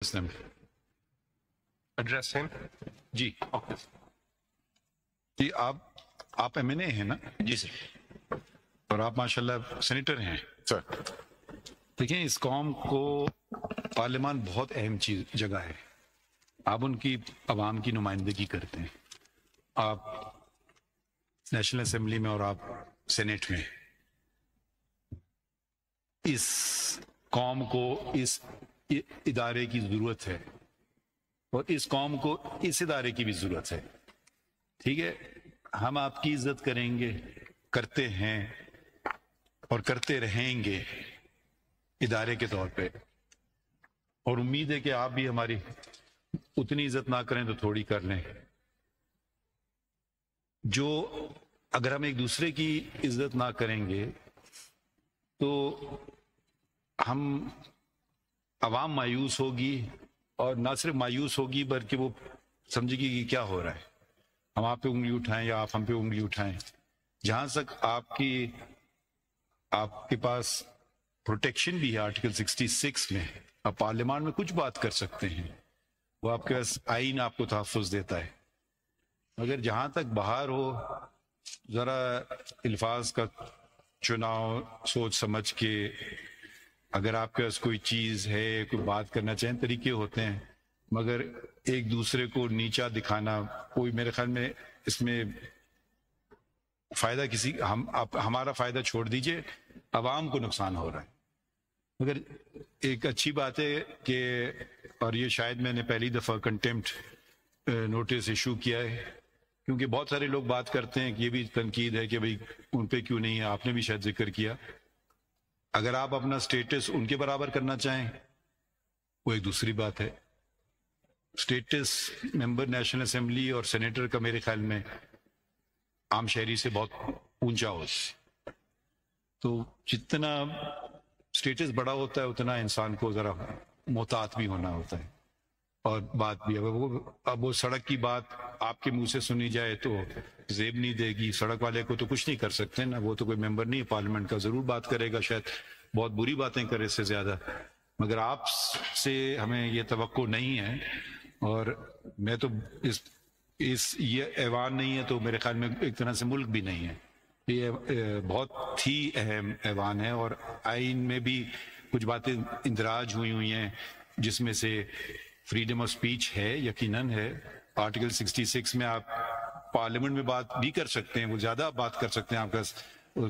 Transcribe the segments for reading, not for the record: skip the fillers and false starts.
Address ہم جی okay جی آپ M N اے ہیں نا؟ جی سر اور آپ ماشاءاللہ سینیٹر ہیں سر دیکھیں اس قوم کو پارلیمان بہت اہم جگہ ہے. آپ ان کی عوام کی نمائندگی کرتے ہیں. آپ نیشنل اسمبلی میں اور آپ سینیٹ میں. اس قوم کو اس ادارے کی ضرورت ہے اور اس قوم کو اس ادارے کی بھی ضرورت ہے. ٹھیک ہے، ہم آپ کی عزت کریں گے، کرتے ہیں اور کرتے رہیں گے ادارے کے طور پہ، اور امید ہے کہ آپ بھی ہماری اتنی عزت نہ کریں تو تھوڑی کر لیں. جو اگر ہم ایک دوسرے کی عزت نہ کریں گے تو ہم عوام مایوس ہوگی، اور نہ صرف مایوس ہوگی بلکہ وہ سمجھے گی کہ کیا ہو رہا ہے، ہم آپ پہ انگلی اٹھائیں یا آپ ہم پہ انگلی اٹھائیں. جہاں تک آپ کے پاس پروٹیکشن بھی ہے آرٹیکل 66 میں، آپ پارلیمان میں کچھ بات کر سکتے ہیں، وہ آپ کے پاس آئین آپ کو تحفظ دیتا ہے. مگر جہاں تک باہر ہو، ذرا الفاظ کا چناؤ سوچ سمجھ کے، اگر آپ کے پاس کوئی چیز ہے، کوئی بات کرنا چاہیں، طریقے ہوتے ہیں، مگر ایک دوسرے کو نیچا دکھانا کوئی میرے خیال میں اس میں فائدہ ہمارا فائدہ چھوڑ دیجئے، عوام کو نقصان ہو رہا ہے. مگر ایک اچھی بات ہے کہ، اور یہ شاید میں نے پہلی دفعہ کنٹیمپٹ نوٹس ایشو کیا ہے، کیونکہ بہت سارے لوگ بات کرتے ہیں کہ یہ بھی تنقید ہے کہ بھئی ان پہ کیوں نہیں ہے. آپ نے بھی شاید ذکر کیا، اگر آپ اپنا سٹیٹس ان کے برابر کرنا چاہیں وہ ایک دوسری بات ہے. سٹیٹس ممبر نیشنل اسمبلی اور سینیٹر کا میرے خیال میں عام شہری سے بہت اونچا ہوتا ہے. تو جتنا سٹیٹس بڑا ہوتا ہے اتنا انسان کو ذرا محتاط بھی ہونا ہوتا ہے. اور بات بھی اب وہ سڑک کی بات آپ کے منہ سے سنی جائے تو زیب نہیں دے گی. سڑک والے کو تو کچھ نہیں کر سکتے نا، وہ تو کوئی ممبر نہیں ہے پارلیمنٹ کا، ضرور بات کرے گا، شاید بہت بری باتیں کرے اس سے زیادہ، مگر آپ سے ہمیں یہ توقع نہیں ہے. اور میں تو یہ ایوان نہیں ہے تو میرے خیال میں ایک طرح سے ملک بھی نہیں ہے. یہ بہت ہی اہم ایوان ہے، اور آئین میں بھی کچھ باتیں اندراج ہوئی ہیں جس میں سے فریڈم آف سپیچ ہے، یقیناً ہے. آرٹیکل 66 میں آپ پارلیمنٹ میں بات بھی کر سکتے ہیں، وہ زیادہ بات کر سکتے ہیں، آپ کا اس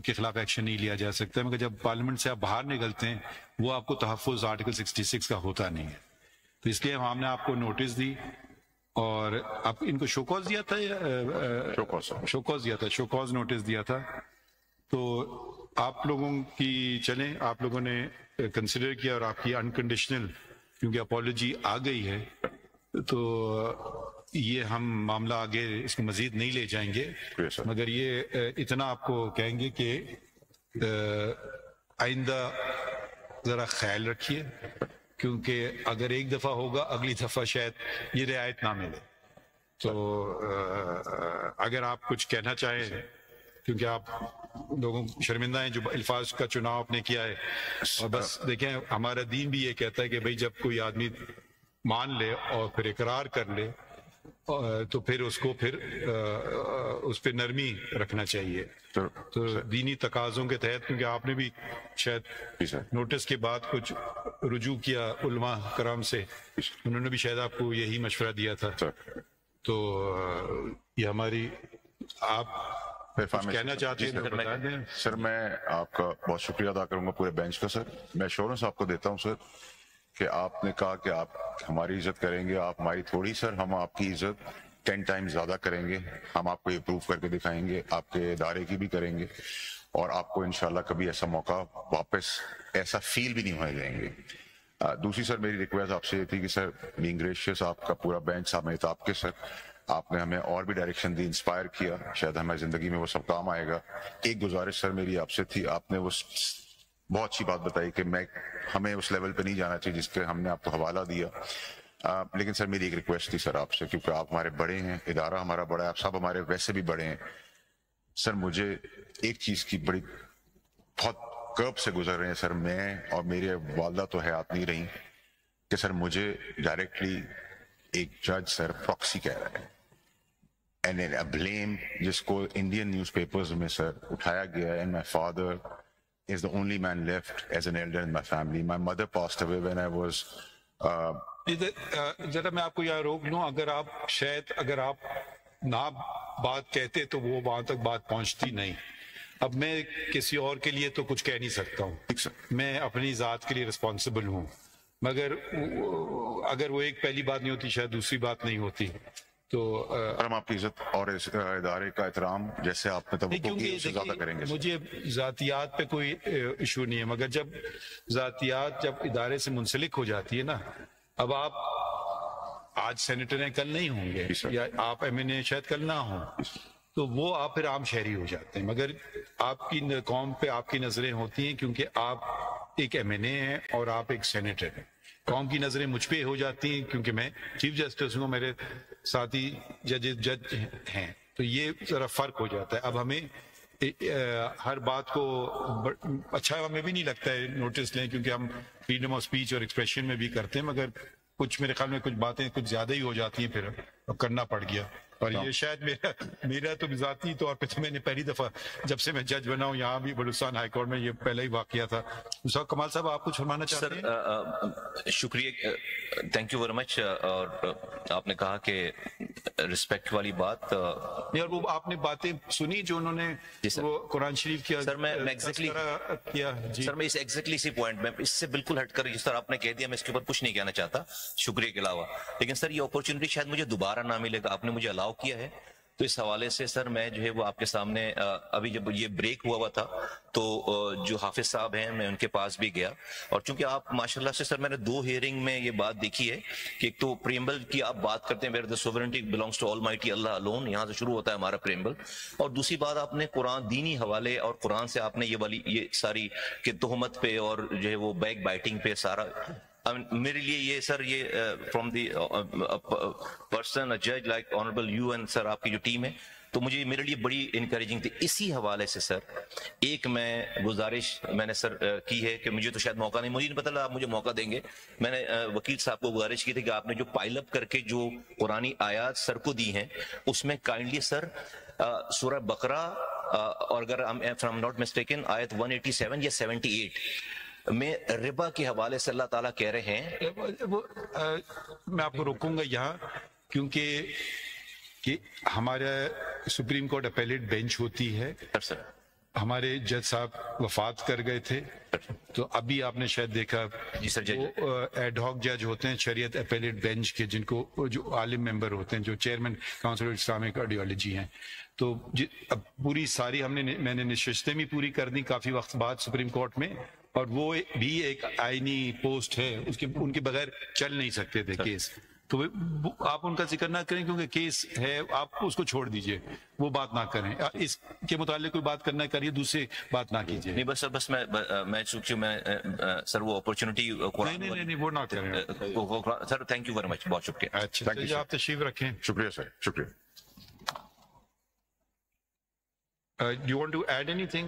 کے خلاف ایکشن نہیں لیا جا سکتا، مگر جب پارلیمنٹ سے آپ باہر نکلتے ہیں وہ آپ کو تحفظ آرٹیکل 66 کا ہوتا نہیں ہے. تو اس لیے ہم نے آپ کو نوٹس دی، اور آپ ان کو شوکاز دیا تھا یا شوکاز نوٹس دیا تھا. تو آپ لوگوں کی چلیں، آپ لوگوں نے کنسیڈر کیا اور آپ کی انکنڈیشنل کیونکہ اپالوجی آ گئی ہے، تو یہ ہم معاملہ آگے اس کو مزید نہیں لے جائیں گے، مگر یہ اتنا آپ کو کہیں گے کہ آئندہ ذرا خیال رکھیے، کیونکہ اگر ایک دفعہ ہوگا اگلی دفعہ شاید یہ رعایت نہ ملے. تو اگر آپ کچھ کہنا چاہیں، کیونکہ آپ لوگوں شرمندہ ہیں جو الفاظ کا چناؤ آپ نے کیا ہے. اور بس دیکھیں، ہمارا دین بھی یہ کہتا ہے کہ بھئی جب کوئی آدمی مان لے اور پھر اقرار کر لے تو پھر اس کو اس پہ نرمی رکھنا چاہیے. تو دینی تقاضوں کے تحت، کیونکہ آپ نے بھی شاید نوٹس کے بعد کچھ رجوع کیا علماء کرام سے، انہوں نے بھی شاید آپ کو یہی مشورہ دیا تھا. تو یہ ہماری، آپ کہنا چاہتے ہیں تو بتا دیں. سر میں آپ کا بہت شکریہ ادا کروں گا پورے بینچ کا. سر میں ایشورنس آپ کو دیتا ہوں سر کہ آپ نے کہا کہ آپ ہماری عزت کریں گے، آپ ہماری تھوڑی. سر ہم آپ کی عزت 10 ٹائمز زیادہ کریں گے، ہم آپ کو یہ پروف کر کے دکھائیں گے، آپ کے ادارے کی بھی کریں گے، اور آپ کو انشاءاللہ کبھی ایسا موقع واپس ایسا فیل بھی نہیں ہونے دیں گے. دوسری سر میری ریکویسٹ آپ سے یہ تھی کہ سر بینگ گریشیس، آپ کا پورا بینچ سمیت آپ کے سر، آپ نے ہمیں اور بھی ڈائریکشن دی، انسپائر کیا، شاید ہماری زندگی میں وہ سب کام آئے گا. ایک گزارش سر میری آپ سے تھی، آپ نے وہ بہت اچھی بات بتائی کہ ہمیں اس لیول پہ نہیں جانا چاہیے جس کے ہم نے آپ کو حوالہ دیا. لیکن سر میری ایک ریکویسٹ تھی سر آپ سے، کیونکہ آپ ہمارے بڑے ہیں، ادارہ ہمارا بڑا ہے، آپ سب ہمارے ویسے بھی بڑے ہیں. سر مجھے ایک چیز کی بڑی بہت کرب سے گزر رہے ہیں سر، میں اور میرے والدہ تو حیات نہیں رہی، کہ سر مجھے ڈائریکٹلی ایک جج سر پراکسی کہہ رہا ہے اینڈ بلیم جس کو انڈین نیوز پیپرز میں سر اٹھایا گیا ہے. And my father is the only man left as an elder in my family. My mother passed away when I was ذرا میں آپ کو یہاں روک لوں. اگر آپ نہ بات کہتے تو وہ وہاں تک بات پہنچتی نہیں. اب میں کسی اور کے لیے تو کچھ کہہ نہیں سکتا ہوں, میں اپنی ذات کے لیے رسپانسبل ہوں, مگر اگر وہ ایک پہلی بات نہیں ہوتی شاید دوسری بات نہیں ہوتی. تو ہم آپ کی عزت اور اس ادارے کا احترام جیسے آپ نے توقع کی اس سے زیادہ کریں گے. مجھے ذاتیات پہ کوئی ایشو نہیں ہے, مگر جب ذاتیات جب ادارے سے منسلک ہو جاتی ہے نا, اب آپ آج سینیٹر ہیں کل نہیں ہوں گے, یا آپ ایم این اے شاید کل نہ ہوں, تو وہ آپ پھر عام شہری ہو جاتے ہیں. مگر آپ کی قوم پہ آپ کی نظریں ہوتی ہیں کیونکہ آپ ایک ایم این اے ہیں اور آپ ایک سینیٹر ہیں. قوم کی نظریں مجھ پہ ہو جاتی ہیں کیونکہ میں چیف جسٹس ہوں, میرے ساتھی جج ہیں, تو یہ ذرا فرق ہو جاتا ہے. اب ہمیں ہر بات کو اچھا ہمیں بھی نہیں لگتا ہے نوٹس لیں, کیونکہ ہم فریڈم آف اسپیچ اور ایکسپریشن میں بھی کرتے ہیں, مگر کچھ میرے خیال میں کچھ باتیں کچھ زیادہ ہی ہو جاتی ہیں, پھر اب کرنا پڑ گیا. اور یہ شاید میرا تو ذاتی طور پہ تو میں نے پہلی دفعہ جب سے میں جج بنا ہوں یہاں بھی بلوچستان ہائی کورٹ میں, یہ پہلا ہی واقعہ تھا. کمال صاحب آپ کچھ فرمانا چاہتے ہیں؟ سر شکریہ, تھینک یو ویری مچ. اور آپ نے کہا کہ رسپیکٹ والی بات, اور وہ آپ نے باتیں سنی جو انہوں نے وہ قرآن شریف کیا سر میں ایگزیکٹلی کیا. سر میں اس ایگزیکٹلی اسی پوائنٹ میں اس سے بالکل ہٹ کر جس طرح آپ نے کہہ دیا میں اس کے اوپر کچھ نہیں کہنا چاہتا شکریہ کے علاوہ. لیکن سر یہ اپرچونٹی شاید مجھے دوبارہ نہ ملے گا, آپ نے مجھے الاؤ کیا ہے, تو اس حوالے سے سر میں جو ہے وہ آپ کے سامنے ابھی جب یہ بریک ہوا تھا تو جو حافظ صاحب ہیں میں ان کے پاس بھی گیا, اور چونکہ آپ ماشاءاللہ سے سر میں نے 2 ہیئرنگ میں یہ بات دیکھی ہے کہ ایک تو پریمبل کی آپ بات کرتے ہیں, where the sovereignty belongs to Almighty Allah alone, یہاں سے شروع ہوتا ہے ہمارا پریمبل, اور دوسری بات آپ نے قرآن دینی حوالے اور قرآن سے آپ نے یہ ساری کہ تہمت پہ اور جو ہے وہ بیک بائٹنگ پہ سارا میرے لیے یہ سر یہ فرام دی پرسن جج لائک آنریبل یو اینڈ سر آپ کی جو ٹیم ہے, تو مجھے میرے لیے بڑی انکریجنگ تھی. اسی حوالے سے سر ایک میں گزارش میں نے سر کی ہے کہ مجھے تو شاید موقع نہیں, مجھے نہیں پتا آپ مجھے موقع دیں گے. میں نے وکیل صاحب کو گزارش کی تھی کہ آپ نے جو پائل اپ کر کے جو قرآنی آیات سر کو دی ہیں اس میں کائنڈلی سر سورہ بقرہ اور اگر I'm not mistaken آیت 187 یا 78 میں ربا کے حوالے سے اللہ تعالیٰ کہہ رہے ہیں. میں آپ کو روکوں گا یہاں, کیونکہ کہ ہمارا سپریم کورٹ اپیلیٹ بینچ ہوتی ہے, ہمارے جج صاحب وفات کر گئے تھے, تو ابھی آپ نے شاید دیکھا جی سر وہ ایڈ ہاک جج ہوتے ہیں شریعت اپیلیٹ بینچ کے, جن کو جو عالم ممبر ہوتے ہیں, جو chairman council of Islamic ideology ہیں. تو اب پوری ساری میں نے نشستیں بھی پوری کر دی کافی وقت بعد سپریم کورٹ میں, اور وہ بھی ایک آئینی پوسٹ ہے, ان کے بغیر چل نہیں سکتے تھے کیس. تو آپ ان کا ذکر نہ کریں کیونکہ کیس ہے, آپ اس کو چھوڑ دیجئے, وہ بات نہ کریں. اس کے متعلق کوئی بات کرنا کریے, دوسری بات نہ کیجئے. نہیں بس بس میں چونکہ میں سر وہ اپرچونٹی نہیں وہ نہ کریں سر. تھینک یو ویری مچ, بہت شکریہ. اچھا آپ تشریف رکھیں. شکریہ سر, شکریہ. You want to add anything?